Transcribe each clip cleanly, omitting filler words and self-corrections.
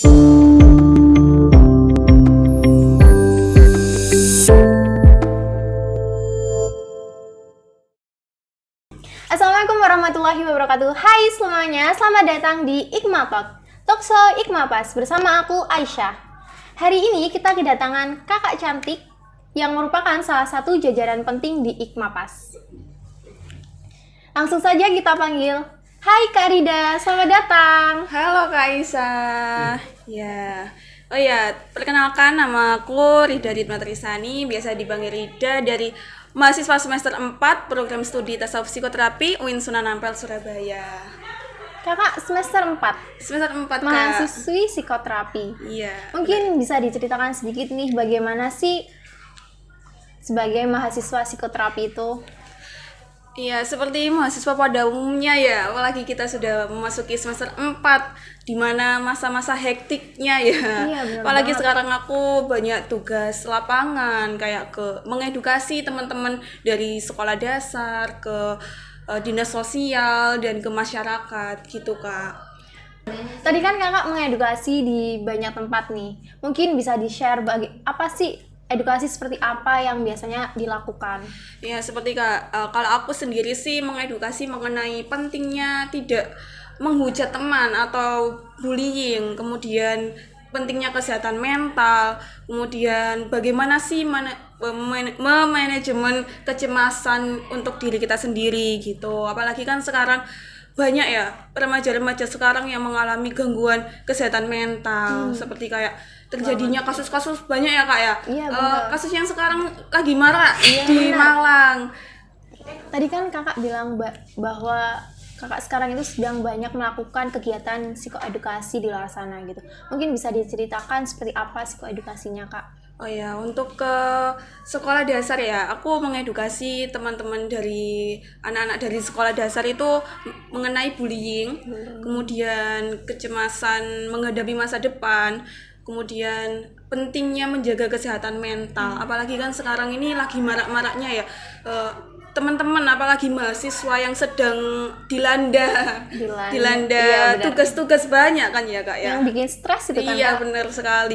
Assalamualaikum warahmatullahi wabarakatuh. Hai semuanya, selamat datang di Ikma Talkshow Ikma Pas bersama aku Aisyah. Hari ini kita kedatangan kakak cantik yang merupakan salah satu jajaran penting di Ikma Pas. Langsung saja kita panggil. Hai Kak Rida, selamat datang. Halo Kak Aisyah. Oh ya, perkenalkan nama aku Rida Ridma Trisani, biasa dipanggil Rida, dari mahasiswa semester 4 program studi tasawuf psikoterapi UIN Sunan Ampel Surabaya. Kakak semester 4. Semester 4 Kak. Mahasiswi psikoterapi. Iya. Mungkin bisa diceritakan sedikit nih bagaimana sih sebagai mahasiswa psikoterapi itu? Iya, seperti mahasiswa pada umumnya ya, apalagi kita sudah memasuki semester 4, di mana masa-masa hektiknya ya. Iya, Apalagi banget. sekarang aku banyak tugas lapangan, kayak ke mengedukasi teman-teman dari sekolah dasar, ke dinas sosial, dan ke masyarakat gitu Kak. Tadi kan kakak mengedukasi di banyak tempat nih. Mungkin bisa di-share apa sih edukasi seperti apa yang biasanya dilakukan? Ya, seperti kalau aku sendiri sih mengedukasi mengenai pentingnya tidak menghujat teman atau bullying, kemudian pentingnya kesehatan mental, kemudian bagaimana sih memanajemen kecemasan untuk diri kita sendiri gitu. Apalagi kan sekarang banyak ya remaja-remaja sekarang yang mengalami gangguan kesehatan mental, seperti kayak terjadinya kasus-kasus banyak ya Kak ya. Iya, benar. Kasus yang sekarang lagi marak Iya, di benar. Malang. Tadi kan kakak bilang bahwa kakak sekarang itu sedang banyak melakukan kegiatan psikoedukasi di luar sana gitu. Mungkin bisa diceritakan seperti apa psikoedukasinya Kak? Oh ya, untuk ke sekolah dasar ya, aku mengedukasi teman-teman dari anak-anak dari sekolah dasar itu mengenai bullying, kemudian kecemasan menghadapi masa depan, kemudian pentingnya menjaga kesehatan mental. Apalagi kan sekarang ini lagi marak-maraknya ya, teman-teman apalagi mahasiswa yang sedang dilanda Iya, benar. tugas-tugas banyak kan ya Kak ya. Yang bikin stres itu kan Iya, Kak? benar sekali.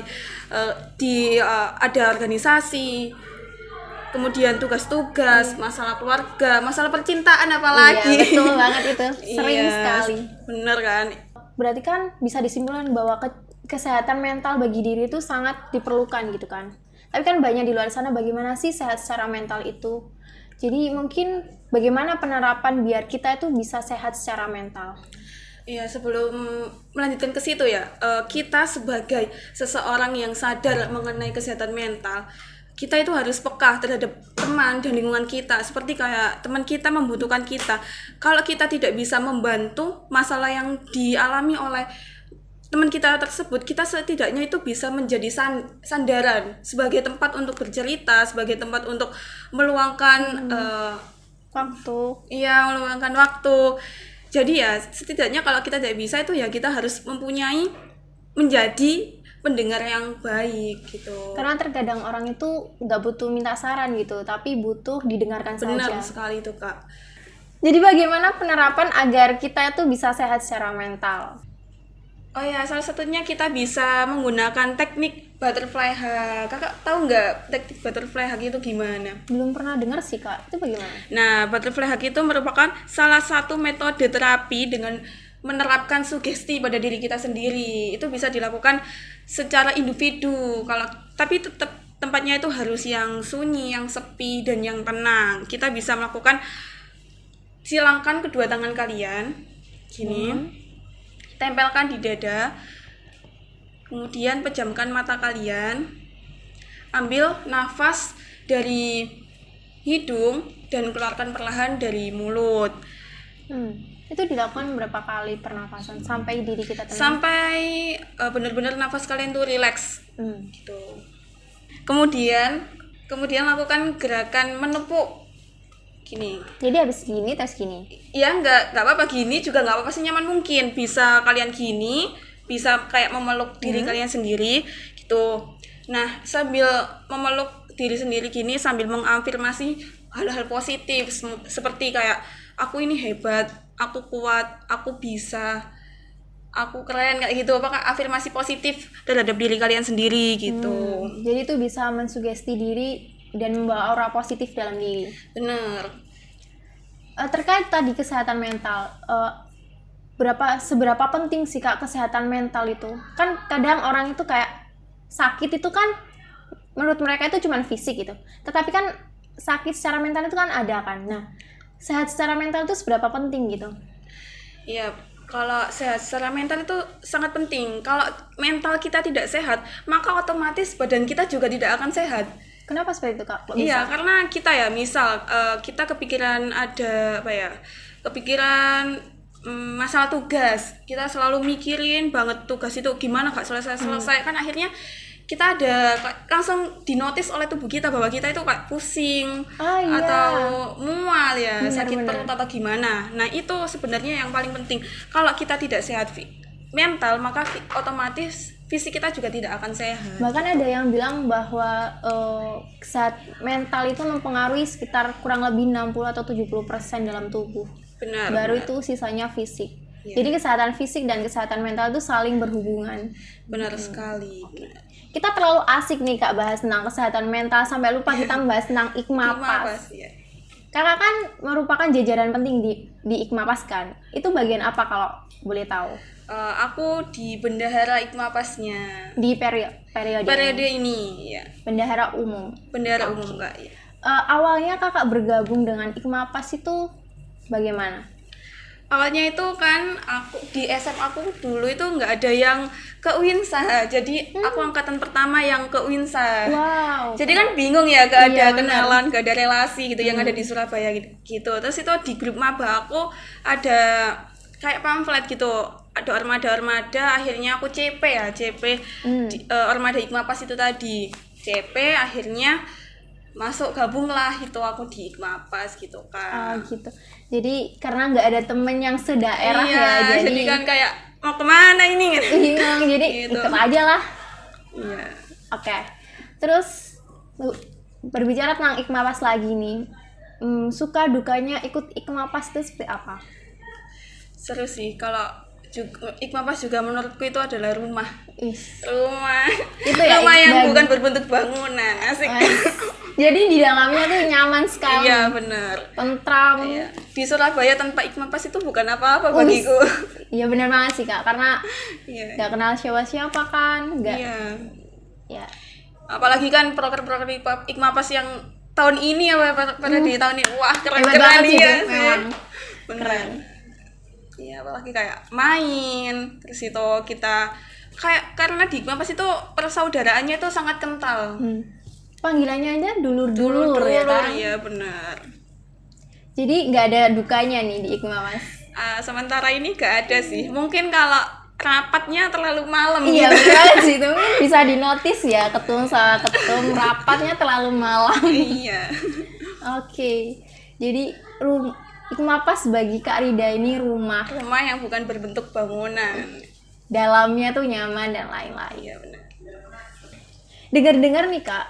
Ada organisasi, kemudian tugas-tugas, masalah keluarga, masalah percintaan apalagi. Iya, betul banget itu. Sering Iya, sekali. bener kan? Berarti kan bisa disimpulkan bahwa kesehatan mental bagi diri itu sangat diperlukan gitu kan. Tapi kan banyak di luar sana bagaimana sih sehat secara mental itu. Jadi mungkin bagaimana penerapan biar kita itu bisa sehat secara mental. Iya, sebelum melanjutkan ke situ ya, kita sebagai seseorang yang sadar mengenai kesehatan mental, kita itu harus peka terhadap teman dan lingkungan kita. Seperti kayak teman kita membutuhkan kita. Kalau kita tidak bisa membantu masalah yang dialami oleh teman kita tersebut, kita setidaknya itu bisa menjadi sandaran sebagai tempat untuk bercerita, sebagai tempat untuk meluangkan meluangkan waktu. Jadi ya setidaknya kalau kita tidak bisa itu ya kita harus menjadi pendengar yang baik gitu. Karena terkadang orang itu nggak butuh minta saran gitu, tapi butuh didengarkan Benar saja. sekali itu Kak. Jadi bagaimana penerapan agar kita itu bisa sehat secara mental? Oh ya, salah satunya kita bisa menggunakan teknik butterfly hug. Kakak tahu nggak teknik butterfly hug itu gimana? Belum pernah dengar sih Kak, itu bagaimana? Nah, butterfly hug itu merupakan salah satu metode terapi dengan menerapkan sugesti pada diri kita sendiri. Itu bisa dilakukan secara individu. Tapi tetap tempatnya itu harus yang sunyi, yang sepi, dan yang tenang. Kita bisa melakukan, silangkan kedua tangan kalian gini. Tempelkan di dada, kemudian pejamkan mata kalian, ambil nafas dari hidung dan keluarkan perlahan dari mulut. Itu dilakukan berapa kali pernapasan sampai diri kita tenang? Sampai benar-benar nafas kalian tuh relax gitu. Kemudian lakukan gerakan menepuk gini. Jadi habis gini terus gini. Ya nggak apa-apa gini juga nggak apa-apa, senyaman mungkin. Bisa kalian gini, bisa kayak memeluk diri kalian sendiri gitu. Nah, sambil memeluk diri sendiri gini sambil mengafirmasi hal-hal positif seperti kayak aku ini hebat, aku kuat, aku bisa. aku keren kayak gitu, apakah afirmasi positif terhadap diri kalian sendiri gitu. Jadi itu bisa mensugesti diri dan membawa aura positif dalam diri. Bener. Terkait tadi kesehatan mental, seberapa penting sih Kak kesehatan mental itu? Kan kadang orang itu kayak sakit itu kan menurut mereka itu cuma fisik gitu. Tetapi kan sakit secara mental itu kan ada kan. Nah, sehat secara mental itu seberapa penting gitu? Iya, kalau sehat secara mental itu sangat penting. Kalau mental kita tidak sehat, maka otomatis badan kita juga tidak akan sehat. Kenapa seperti itu Kak? Kok Iya, bisa? karena kita ya, misal kita kepikiran ada apa ya, kepikiran masalah tugas, kita selalu mikirin banget tugas itu gimana gak selesai-selesai, kan akhirnya kita ada langsung dinotis oleh tubuh kita bahwa kita itu kayak pusing Iya. atau mual ya, Benar, sakit benar. perut atau gimana. Nah itu sebenarnya yang paling penting. Kalau kita tidak sehat mental, maka otomatis fisik kita juga tidak akan sehat. Bahkan ada yang bilang bahwa saat mental itu mempengaruhi sekitar kurang lebih 60 atau 70% dalam tubuh. Benar. Baru benar. itu sisanya fisik. Iya. Jadi kesehatan fisik dan kesehatan mental itu saling berhubungan. Benar sekali. Kita terlalu asik nih Kak bahas tentang kesehatan mental sampai lupa kita membahas tentang Ikmapas. Ya. Kakak kan merupakan jajaran penting di Ikmapas kan. Itu bagian apa kalau boleh tahu? Aku di bendahara Ikmapasnya. Di periode Ini ya. bendahara umum. Bendahara umum Kak ya. Awalnya Kakak bergabung dengan Ikmapas itu bagaimana? Awalnya itu kan aku di SMA aku dulu itu nggak ada yang ke UINSA, jadi aku angkatan pertama yang ke UINSA. Wow. Jadi kan bingung ya, gak ada Iya, kenalan, gak ada relasi gitu yang ada di Surabaya gitu. Terus itu di grup maba aku ada kayak pamflet gitu, ada ormada-ormada, akhirnya aku CP ya, CP Ormada Ikmapas itu tadi. CP akhirnya masuk gabunglah itu aku di Ikmapas gitu kan. Gitu. Jadi karena nggak ada temen yang sedaerah Iya, ya, jadi kan kayak mau kemana ini gitu. bingung. Jadi Gitu. ikut aja lah. Iya. Oke. Terus berbicara tentang Ikmapas lagi nih, suka dukanya ikut Ikmapas itu seperti apa? Seru sih kalau Ikmapas juga menurutku itu adalah rumah. Rumah. Itu ya, rumah yang bukan berbentuk bangunan. Asik. Jadi di dalamnya tuh nyaman sekali. Iya, benar. Tentram. Iya. Di Surabaya tanpa Ikmapas itu bukan apa-apa bagiku. Iya benar banget sih Kak, karena Iya. nggak kenal siapa-siapa kan, nggak. Iya. Ya. Apalagi kan proker-proker Ikmapas yang tahun ini ya pada di tahun ini. Wah, Hebat keren-keren banget sih ya. itu, memang. Bener. Iya, apalagi kayak main, terus itu kita kayak karena di Ikmapas itu persaudaraannya itu sangat kental. Panggilannya aja dulur-dulur ya kan. Iya, benar. Jadi nggak ada dukanya nih di Ikmapas. Sementara ini gak ada sih. Mungkin kalau rapatnya terlalu malam. Iya gitu. benar sih, itu mungkin bisa dinotis ya, ketum sama ketum rapatnya terlalu malam. Iya. Oke. Jadi Ikmapas bagi Kak Rida ini rumah. Rumah yang bukan berbentuk bangunan. Dalamnya tuh nyaman dan lain-lain. Iya, benar. Dengar-dengar nih Kak,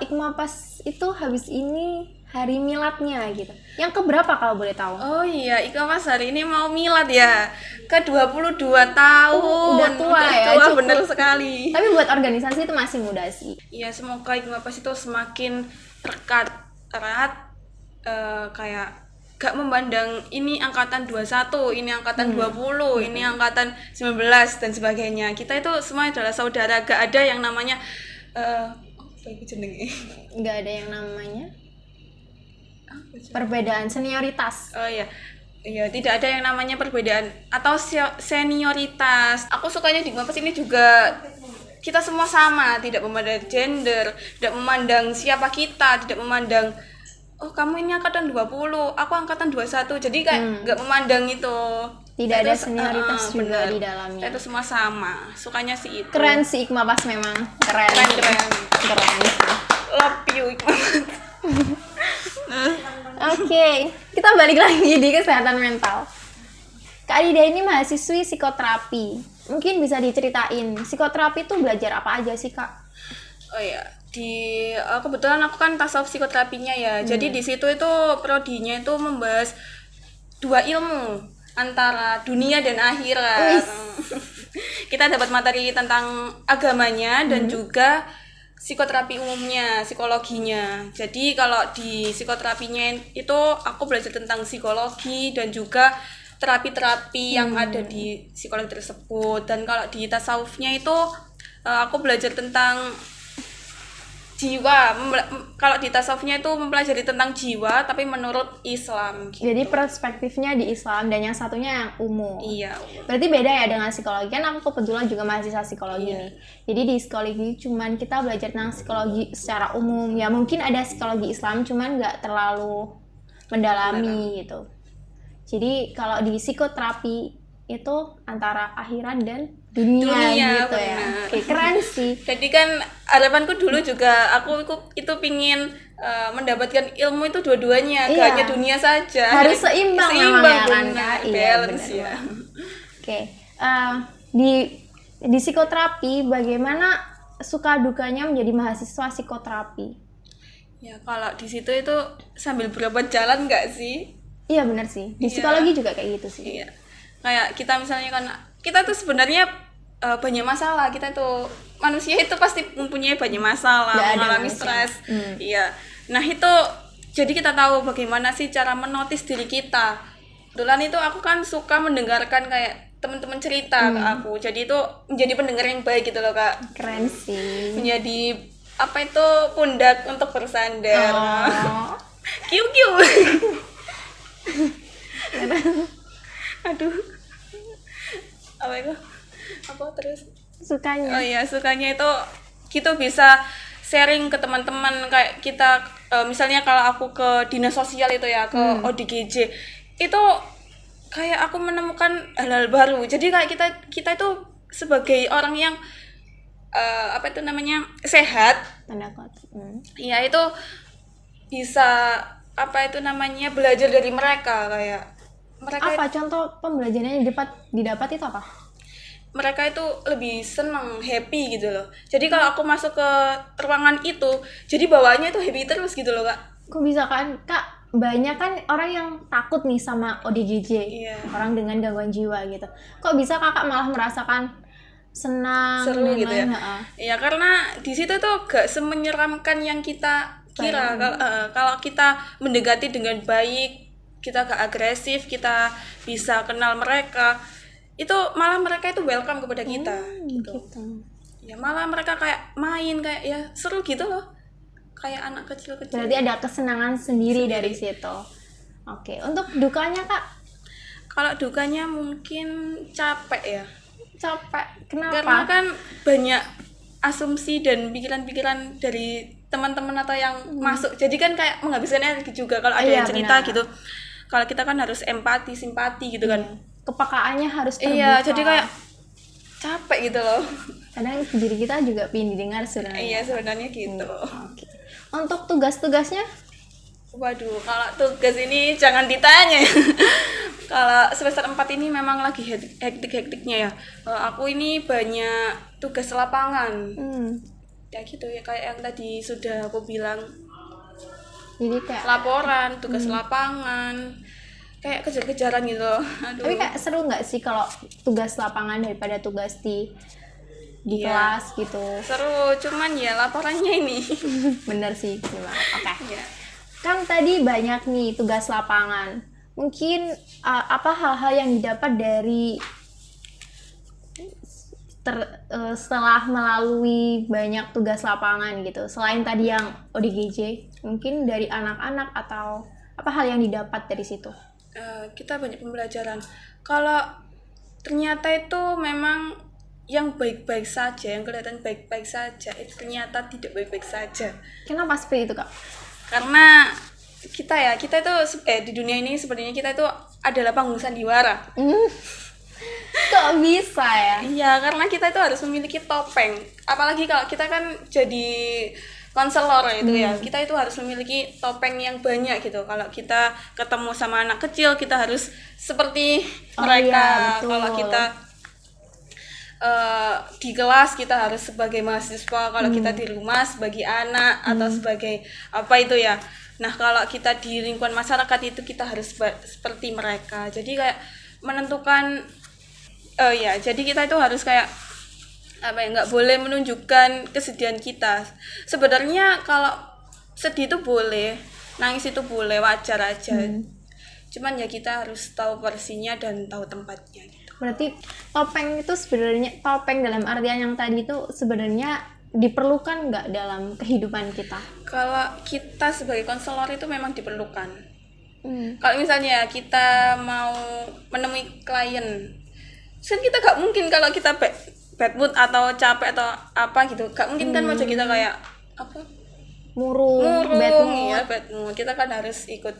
Ikmapas itu habis ini hari miladnya gitu. Yang keberapa kalau boleh tahu? Oh iya, Ikmapas hari ini mau milad ya. Ke 22 tahun. Udah tua ya, Tua, cukup. bener sekali. Tapi buat organisasi itu masih muda sih. Iya, semoga Ikmapas itu semakin erat, kayak gak memandang ini angkatan 21, ini angkatan 20, ini angkatan 19 dan sebagainya. Kita itu semua adalah saudara, gak ada yang namanya apa itu jenenge? Nggak ada yang namanya perbedaan senioritas. Oh iya. Iya, tidak ada yang namanya perbedaan atau senioritas. Aku sukanya di Ikmapas ini juga kita semua sama, tidak memandang gender, tidak memandang siapa kita, tidak memandang oh kamu ini angkatan 20, aku angkatan 21. Jadi kayak nggak memandang itu. Tidak ada senioritas juga bener. di dalamnya. Kita itu semua sama. Sukanya sih itu. Keren sih Ikmapas memang. Keren. Keren. Love you Ikmapas. Oke, kita balik lagi di kesehatan mental. Kak Rida ini mahasiswi psikoterapi. Mungkin bisa diceritain, psikoterapi itu belajar apa aja sih Kak? Oh ya, kebetulan aku kan tasawuf psikoterapinya ya. Jadi di situ itu prodinya itu membahas dua ilmu, antara dunia dan akhirat. Kita dapat materi tentang agamanya dan juga psikoterapi umumnya, psikologinya. Jadi kalau di psikoterapinya itu aku belajar tentang psikologi dan juga terapi-terapi yang ada di psikologi tersebut. Dan kalau di tasawufnya itu aku belajar tentang jiwa. Kalau di tasawufnya itu mempelajari tentang jiwa tapi menurut Islam gitu. Jadi perspektifnya di Islam dan yang satunya yang umum. Iya. Berarti beda ya dengan psikologi. Kan aku kebetulan juga mahasiswa psikologi nih. Jadi di psikologi cuman kita belajar tentang psikologi secara umum. Ya mungkin ada psikologi Islam cuman nggak terlalu mendalami gitu. Jadi kalau di psikoterapi itu antara akhirat dan dunia gitu benar. ya. Oke, keren sih. Jadi kan harapanku dulu juga aku itu pingin mendapatkan ilmu itu dua-duanya, gak hanya dunia saja. Harus seimbang memang ya kan, benar. Kak? Iya, Balance benar, ya. Oke, di psikoterapi bagaimana suka dukanya menjadi mahasiswa psikoterapi? Ya kalau di situ itu sambil berobat jalan nggak sih? Iya benar sih. Di psikologi juga kayak gitu sih. Iya. Kayak kita misalnya kan kita tuh sebenarnya banyak masalah. Kita tuh manusia itu pasti mempunyai banyak masalah, Nggak ada mengalami manusia. stres. Iya. Nah itu jadi kita tahu bagaimana sih cara menotis diri kita. Kebetulan itu aku kan suka mendengarkan kayak teman-teman cerita ke aku. Jadi itu menjadi pendengar yang baik gitu loh Kak. Keren sih. Menjadi apa itu pundak untuk bersandar. Oh. Kiu kiu. Aduh. Apa itu? Apa terus? Sukanya. Oh iya, sukanya itu kita bisa sharing ke teman-teman kayak kita misalnya kalau aku ke dinas sosial itu ya, ke ODGJ. Itu kayak aku menemukan hal-hal baru. Jadi kayak kita itu sebagai orang yang apa itu namanya? Sehat. Tanda kutip. Iya, itu bisa apa itu namanya? Belajar dari mereka kayak mereka Apa contoh pembelajarannya yang didapat itu apa? mereka itu lebih seneng, happy gitu loh. Jadi kalau aku masuk ke ruangan itu, jadi bawaannya itu happy terus gitu loh Kak. Kok bisa kan, Kak? Banyak kan orang yang takut nih sama ODGJ, Iya. orang dengan gangguan jiwa gitu. Kok bisa Kakak malah merasakan senang Seru dan gitu ya. lain-lain? Heeh. Ya karena di situ tuh gak semenyeramkan yang kita kira. Kalau kita mendekati dengan baik, kita gak agresif, kita bisa kenal mereka, itu malah mereka itu welcome kepada kita gitu. Ya malah mereka kayak main kayak ya seru gitu loh, kayak anak kecil-kecil. Berarti ada kesenangan sendiri dari situ. Oke, untuk dukanya Kak? Kalau dukanya mungkin capek ya, Capek. karena Kenapa? kan banyak asumsi dan pikiran-pikiran dari teman-teman atau yang masuk, jadi kan kayak menghabiskan energi juga kalau ada Iya, yang cerita benar. gitu. Kalau kita kan harus empati, simpati gitu kan. Kepekaannya harus terbuka. Iya, jadi kayak capek gitu loh. kadang diri kita juga pengen didengar sebenarnya. Iya, sebenarnya gitu. Oke. Untuk tugas-tugasnya? Waduh, kalau tugas ini jangan ditanya. Kalau semester 4 ini memang lagi hektik-hektiknya ya. Aku ini banyak tugas lapangan. Ya gitu ya, kayak yang tadi sudah aku bilang. Jadi kayak Laporan, tugas lapangan. Kayak kejar-kejaran gitu. Aduh. tapi kayak seru nggak sih kalau tugas lapangan daripada tugas di Iya. kelas gitu? Seru, cuman ya laporannya ini. Bener sih, gimana? Oke. Ya. Kan tadi banyak nih tugas lapangan. Mungkin apa hal-hal yang didapat dari setelah melalui banyak tugas lapangan gitu. Selain tadi yang ODGJ, mungkin dari anak-anak atau apa hal yang didapat dari situ? Kita banyak pembelajaran. Kalau ternyata itu memang yang baik-baik saja, yang kelihatan baik-baik saja, itu ternyata tidak baik-baik saja. Kenapa seperti itu, Kak? Karena kita itu di dunia ini sebenarnya kita itu adalah panggung sandiwara. Kok bisa ya? Iya, karena kita itu harus memiliki topeng. Apalagi kalau kita kan jadi konselor itu ya, kita itu harus memiliki topeng yang banyak gitu. Kalau kita ketemu sama anak kecil, kita harus seperti mereka. Iya, betul. Kalau kita di kelas kita harus sebagai mahasiswa, kalau kita di rumah sebagai anak atau sebagai apa itu ya. Nah kalau kita di lingkungan masyarakat itu kita harus seperti mereka. Jadi kayak menentukan ya jadi kita itu harus kayak apa ya, nggak boleh menunjukkan kesedihan kita. Sebenarnya kalau sedih itu boleh, nangis itu boleh, wajar aja. Cuman ya kita harus tahu porsinya dan tahu tempatnya gitu. Berarti topeng itu sebenarnya, topeng dalam artian yang tadi itu sebenarnya diperlukan nggak dalam kehidupan kita? Kalau kita sebagai konselor itu memang diperlukan. Kalau misalnya kita mau menemui klien, kan kita gak mungkin kalau kita bad mood atau capek atau apa gitu, gak mungkin kan wajah kita kayak apa? Murung, bad Murung, mood. ya bad mood. Kita kan harus ikut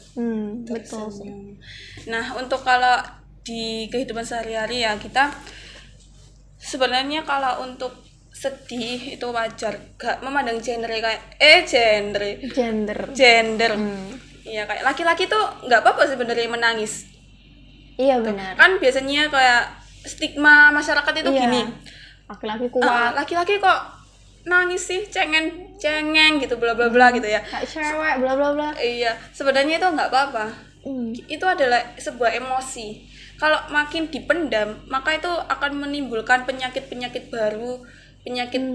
Betul. tersenyum. Nah, untuk kalau di kehidupan sehari-hari ya kita sebenarnya kalau untuk sedih itu wajar, gak memandang gender kayak gender. Iya, kayak laki-laki tuh nggak apa-apa sebenarnya menangis. Iya benar. Kan biasanya kayak stigma masyarakat itu Iya. gini. Laki-laki kuat. Laki-laki kok nangis sih, cengeng gitu, bla bla bla gitu ya. Kayak cewek, bla bla bla. Iya, sebenarnya itu nggak apa-apa. Itu adalah sebuah emosi. Kalau makin dipendam, maka itu akan menimbulkan penyakit-penyakit baru, penyakit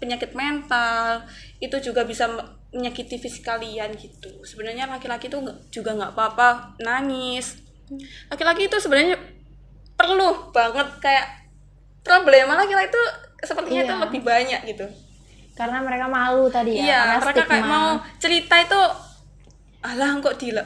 penyakit mental. Itu juga bisa menyakiti fisik kalian gitu. Sebenarnya laki-laki itu juga nggak apa-apa nangis. Laki-laki itu sebenarnya perlu banget, kayak problema laki-laki itu sepertinya itu lebih banyak gitu. Karena mereka malu tadi ya. Iya, karena mereka stigma. kayak mau cerita itu, alah kok Iya.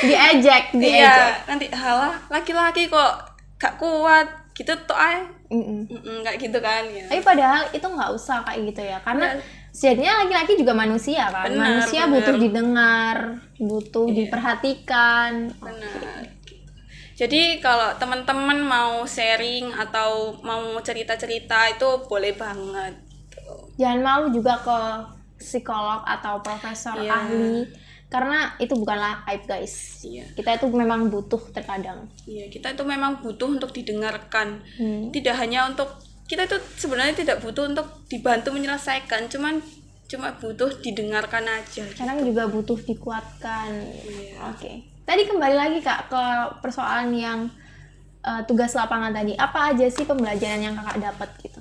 diejek. Iya, nanti halah laki-laki kok gak kuat gitu toh kayak gitu kan ya. Tapi padahal itu nggak usah kayak gitu ya, karena sejatinya laki-laki juga manusia kan. Manusia butuh didengar, butuh diperhatikan. Benar. Jadi kalau teman-teman mau sharing atau mau cerita-cerita itu boleh banget. Jangan malu juga ke psikolog atau profesor ahli, karena itu bukanlah aib guys. Kita itu memang butuh terkadang. Iya, kita itu memang butuh untuk didengarkan. Tidak hanya untuk, kita itu sebenarnya tidak butuh untuk dibantu menyelesaikan, cuma butuh didengarkan aja. Kadang juga butuh dikuatkan. Oke. Tadi kembali lagi Kak ke persoalan yang tugas lapangan tadi. Apa aja sih pembelajaran yang Kakak dapat gitu?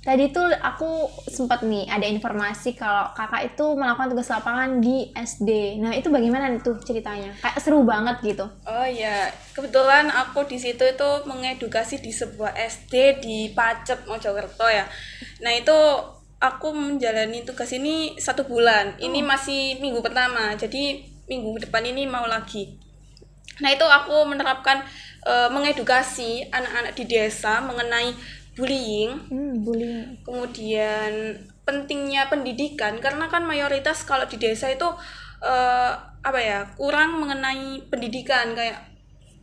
Tadi tuh aku sempat nih ada informasi kalau Kakak itu melakukan tugas lapangan di SD. Nah, itu bagaimana tuh ceritanya? Kayak seru banget gitu. Oh ya, kebetulan aku di situ itu mengedukasi di sebuah SD di Pacet, Mojokerto ya. Nah, itu aku menjalani tugas ini 1 bulan. Ini masih minggu pertama, jadi minggu depan ini mau lagi. Nah, itu aku menerapkan mengedukasi anak-anak di desa mengenai bullying. Kemudian pentingnya pendidikan, karena kan mayoritas kalau di desa itu kurang mengenai pendidikan. Kayak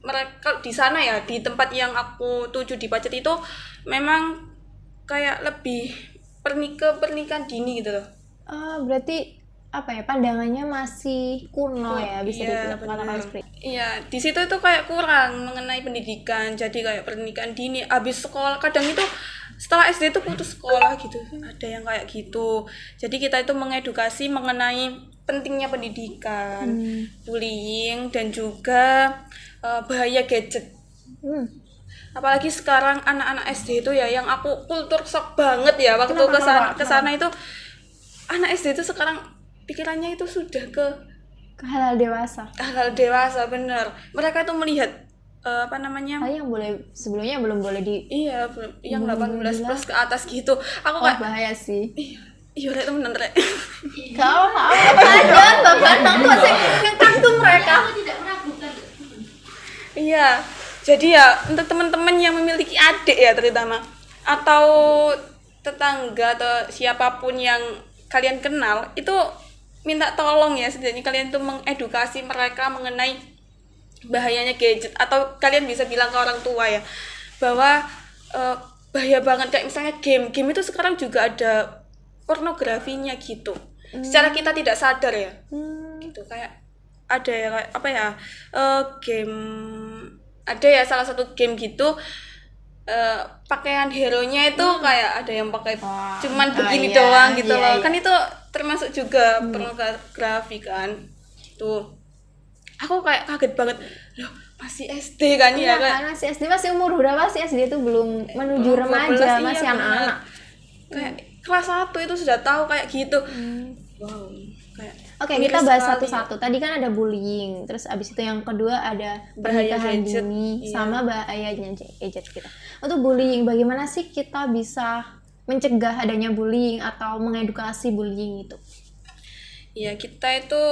mereka di sana ya, di tempat yang aku tuju di Pacet itu memang kayak lebih pernikahan dini gitu loh. Berarti pandangannya masih kuno ya, bisa dikatakan seperti itu. Iya, di situ itu kayak kurang mengenai pendidikan, jadi kayak pernikahan dini, habis sekolah, kadang itu setelah SD itu putus sekolah gitu, ada yang kayak gitu. Jadi kita itu mengedukasi mengenai pentingnya pendidikan, bullying, dan juga bahaya gadget. Apalagi sekarang anak-anak SD itu ya, yang aku kultur shock banget ya waktu kesana itu, anak SD itu sekarang pikirannya itu sudah ke hal dewasa. Bener. Mereka itu melihat hal yang sebelumnya belum boleh yang 18 plus ke atas gitu. Aku kayak bahaya sih. Iya, rek temenan rek. Kau apa aja bahkan aku sih ngangkat mereka. Iya. Jadi ya untuk teman-teman yang memiliki adik ya terutama, atau tetangga atau siapapun yang kalian kenal, itu minta tolong ya, setidaknya kalian tuh mengedukasi mereka mengenai bahayanya gadget, atau kalian bisa bilang ke orang tua ya bahwa bahaya banget. Kayak misalnya game itu sekarang juga ada pornografinya gitu, secara kita tidak sadar ya. Gitu, kayak ada ya game, ada ya salah satu game gitu, pakaian hero-nya itu kayak ada yang pakai cuman begini doang gitu loh. Kan itu termasuk juga pornografi kan. Tuh. aku kayak kaget banget, loh masih SD kan Iya ya kayak kan masih SD, masih umur berapa sih SD itu, belum menuju 12, remaja, iya, masih bener. anak-anak. Kayak kelas 1 itu sudah tahu kayak gitu. Wow, kayak Oke, miris kita bahas sekali. satu-satu. Tadi kan ada bullying, terus abis itu yang kedua ada Bahaya pernikahan gadget, dini, iya. sama bahayanya gadget kita. Untuk bullying, bagaimana sih kita bisa mencegah adanya bullying atau mengedukasi bullying itu? Ya kita itu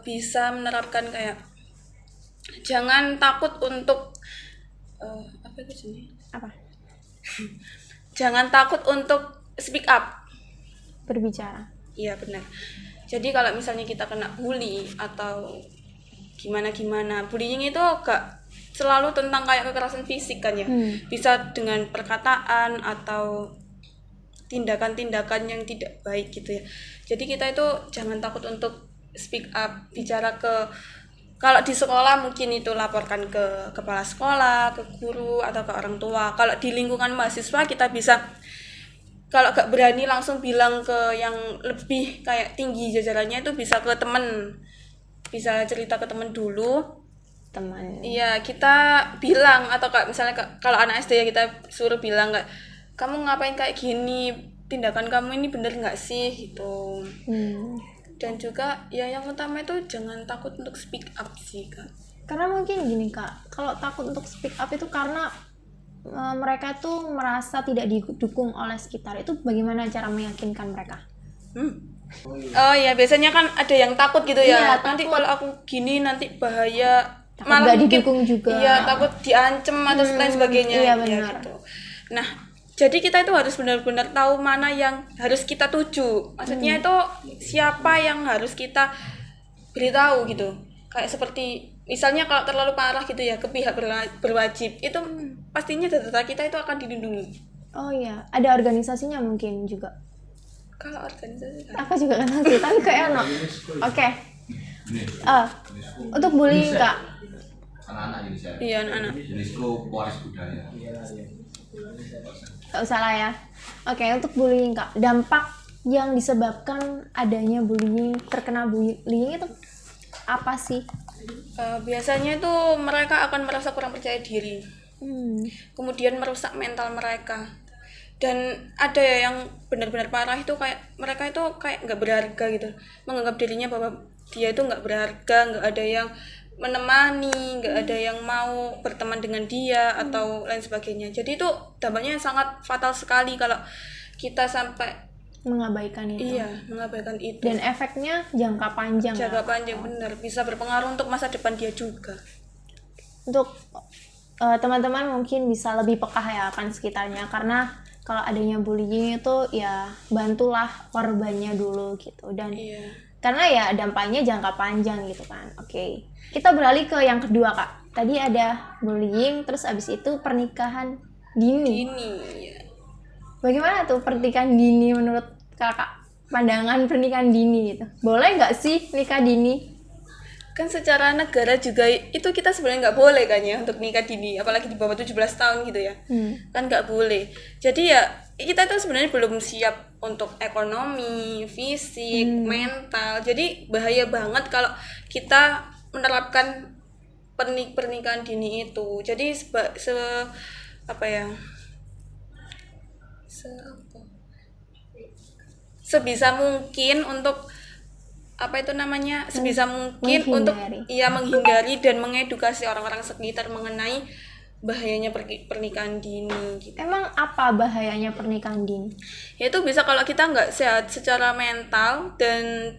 bisa menerapkan kayak jangan takut untuk apa itu sini? Apa? Jangan takut untuk speak up. Berbicara. Iya benar. Jadi kalau misalnya kita kena bully atau gimana, bullying itu gak selalu tentang kayak kekerasan fisik kan ya. Bisa dengan perkataan atau tindakan-tindakan yang tidak baik gitu ya. Jadi kita itu jangan takut untuk speak up, bicara ke, kalau di sekolah mungkin itu laporkan ke kepala sekolah, ke guru atau ke orang tua. Kalau di lingkungan mahasiswa kita bisa, kalau gak berani langsung bilang ke yang lebih kayak tinggi jajarannya, itu bisa ke temen, bisa cerita ke temen dulu. Teman. Iya, kita bilang, atau kayak misalnya kalau anak SD ya kita suruh bilang kayak, kamu ngapain kayak gini, tindakan kamu ini bener nggak sih gitu. Dan juga ya yang utama itu jangan takut untuk speak up sih Kak. Karena mungkin gini Kak, kalau takut untuk speak up itu karena mereka tuh merasa tidak didukung oleh sekitar. Itu bagaimana cara meyakinkan mereka? Oh ya, biasanya kan ada yang takut gitu ya. Iya, Nanti takut. kalau aku gini nanti bahaya. Takut nggak didukung juga. Iya, takut diancem atau lain sebagainya. iya, Ya, benar. gitu. Nah, jadi kita itu harus benar-benar tahu mana yang harus kita tuju. Maksudnya itu siapa yang harus kita beritahu gitu. Kayak seperti misalnya kalau terlalu parah gitu ya ke pihak berwajib, itu pastinya data kita itu akan dilindungi. Oh iya, ada organisasinya mungkin juga. Kalau organisasi kan. Aku juga kan tahu, tapi kayak no. Oke. Untuk bullying Kak. Anak-anak Indonesia. Iya, anak-anak. UNESCO pewaris budaya. Gak usah lah ya. Oke, untuk bullying Kak. Dampak yang disebabkan adanya bullying, terkena bullying itu apa sih? Biasanya itu mereka akan merasa kurang percaya diri, kemudian merusak mental mereka. Dan ada ya yang benar-benar parah itu kayak mereka itu kayak nggak berharga gitu, menganggap dirinya bahwa dia itu nggak berharga, nggak ada yang menemani, nggak ada yang mau berteman dengan dia atau lain sebagainya. Jadi itu dampaknya sangat fatal sekali kalau kita sampai Mengabaikan itu. iya mengabaikan itu. Dan efeknya jangka panjang. Jangka ya. panjang benar, bisa berpengaruh untuk masa depan dia juga. Untuk teman-teman mungkin bisa lebih peka ya akan sekitarnya, karena kalau adanya bullying itu ya bantulah korbannya dulu gitu. Dan Iya. karena ya dampaknya jangka panjang gitu kan. Oke. Kita beralih ke yang kedua Kak. Tadi ada bullying, terus abis itu pernikahan dini. Ini ya. Bagaimana tuh pernikahan dini menurut Kakak? Pandangan pernikahan dini gitu. Boleh nggak sih nikah dini? Kan secara negara juga itu kita sebenarnya nggak boleh kan ya untuk nikah dini, apalagi di bawah 17 tahun gitu ya. Kan nggak boleh. Jadi ya kita itu sebenarnya belum siap untuk ekonomi, fisik, mental. Jadi bahaya banget kalau kita menerapkan pernikahan dini itu. Jadi sebisa mungkin untuk sebisa mungkin untuk menghindari dan mengedukasi orang-orang sekitar mengenai bahayanya pernikahan dini gitu. Emang apa bahayanya pernikahan dini? Ya itu bisa kalau kita nggak sehat secara mental dan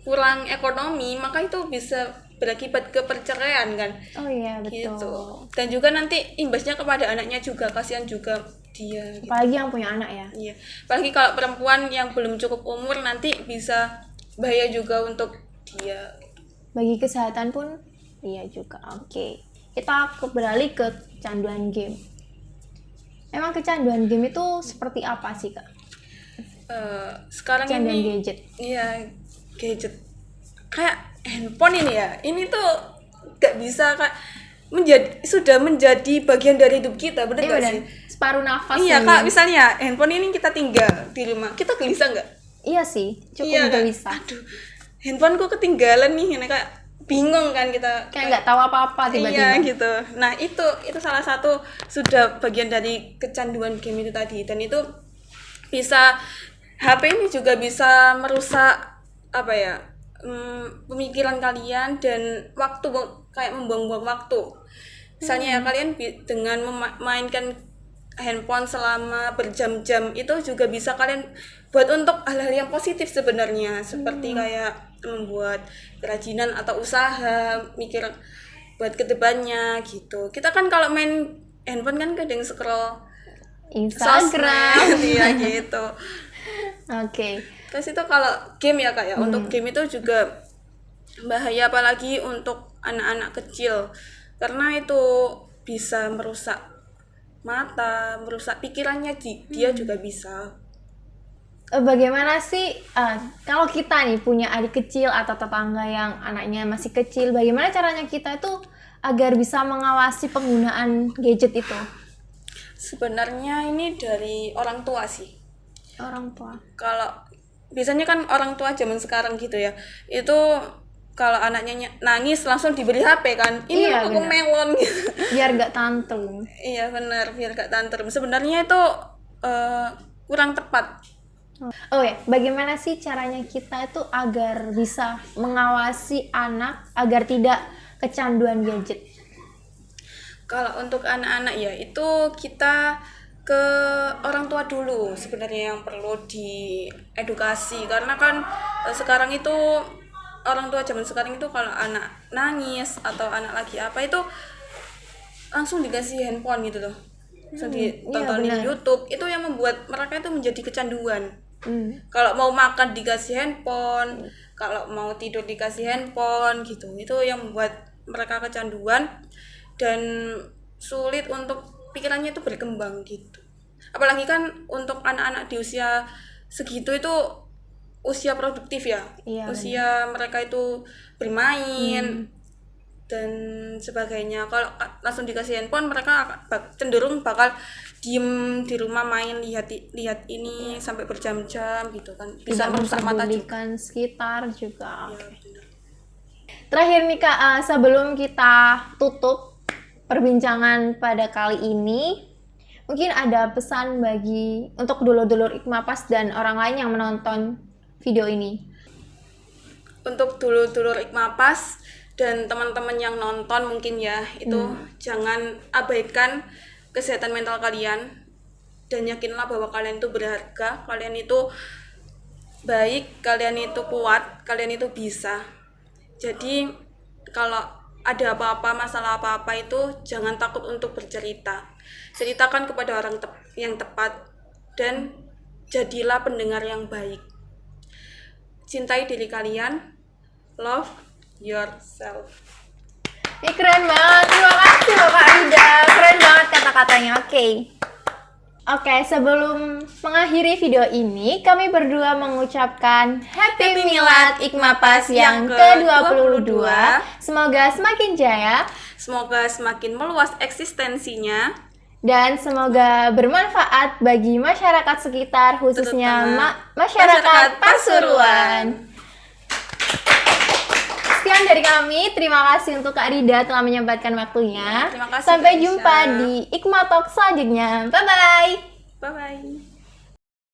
kurang ekonomi, maka itu bisa berakibat ke perceraian kan. Oh iya betul. Gitu. Dan juga nanti imbasnya kepada anaknya juga, kasihan juga dia gitu. Apalagi yang punya anak ya. Iya. Apalagi kalau perempuan yang belum cukup umur nanti bisa bahaya juga untuk dia. Bagi kesehatan pun iya juga. Oke. Kita beralih ke kecanduan game. Emang kecanduan game itu seperti apa sih Kak? Sekarang Kecanduan ini gadget. iya gadget kayak handphone ini ya, ini tuh gak bisa Kak sudah menjadi bagian dari hidup kita, bener Iya gak benar. sih? Separuh nafas. Iya ini. Kak, misalnya handphone ini kita tinggal di rumah, kita gelisah nggak? Iya sih, cukup Iya, Kak. gelisah. Aduh, handphoneku ketinggalan nih, ini kayak bingung kan kita. Kayak nggak tahu apa-apa tiba-tiba. Iya gitu. Nah itu salah satu sudah bagian dari kecanduan game itu tadi, dan itu bisa HP ini juga bisa merusak apa ya, pemikiran kalian dan waktu, kayak membuang-buang waktu. Misalnya ya kalian dengan memainkan handphone selama berjam-jam itu juga bisa kalian buat untuk hal-hal yang positif sebenarnya, seperti kayak membuat kerajinan atau usaha, mikir buat kedepannya gitu. Kita kan kalau main handphone kan kadang scroll Instagram. sosmed, iya gitu. Oke. Terus itu kalau game ya Kak ya, untuk game itu juga bahaya, apalagi untuk anak-anak kecil, karena itu bisa merusak mata, merusak pikirannya, dia juga bisa. Bagaimana sih kalau kita nih punya adik kecil atau tetangga yang anaknya masih kecil, bagaimana caranya kita itu agar bisa mengawasi penggunaan gadget itu? Sebenarnya ini dari orang tua sih. Orang tua. Kalau biasanya kan orang tua zaman sekarang gitu ya, itu kalau anaknya nangis langsung diberi HP kan, ini Iya, aku benar. melon gitu. Biar gak tantrum. Iya benar, biar gak tantrum. Sebenarnya itu kurang tepat. Oh ya, bagaimana sih caranya kita itu agar bisa mengawasi anak agar tidak kecanduan gadget? Kalau untuk anak-anak ya, itu kita ke orang tua dulu sebenarnya yang perlu diedukasi, karena kan sekarang itu orang tua zaman sekarang itu kalau anak nangis atau anak lagi apa itu langsung dikasih handphone gitu loh, langsung ditontonin benar. YouTube. Itu yang membuat mereka itu menjadi kecanduan. Kalau mau makan dikasih handphone, kalau mau tidur dikasih handphone gitu. Itu yang membuat mereka kecanduan dan sulit untuk pikirannya itu berkembang gitu. Apalagi kan untuk anak-anak di usia segitu itu usia produktif ya. Iya, Usia mereka itu bermain dan sebagainya. Kalau langsung dikasih handphone, mereka cenderung bakal diem di rumah main, lihat ini sampai berjam-jam gitu kan. Bisa Tidak merusak mata juga. memperdulikan sekitar juga. Ya, benar. Terakhir nih Kak, sebelum kita tutup perbincangan pada kali ini, mungkin ada pesan bagi untuk dulur-dulur Ikmapas dan orang lain yang menonton video ini. Untuk dulur-dulur Ikmapas dan teman-teman yang nonton mungkin ya, itu jangan abaikan kesehatan mental kalian, dan yakinlah bahwa kalian itu berharga, kalian itu baik, kalian itu kuat, kalian itu bisa. Jadi kalau ada apa-apa, masalah apa-apa itu jangan takut untuk bercerita. Ceritakan kepada orang yang tepat dan jadilah pendengar yang baik. Cintai diri kalian, love yourself. Ini keren banget, terima kasih loh Kak Rida, keren banget kata-katanya. Oke, sebelum mengakhiri video ini, kami berdua mengucapkan Happy Milad Ikmapas yang ke-22. Semoga semakin jaya Semoga semakin meluas eksistensinya, dan semoga bermanfaat bagi masyarakat sekitar, khususnya terutama masyarakat Pasuruan. Sekian dari kami, terima kasih untuk Kak Rida telah menyempatkan waktunya. Terima kasih, Sampai Kak jumpa Isya. di Ikma Talk selanjutnya. Bye-bye! Bye-bye.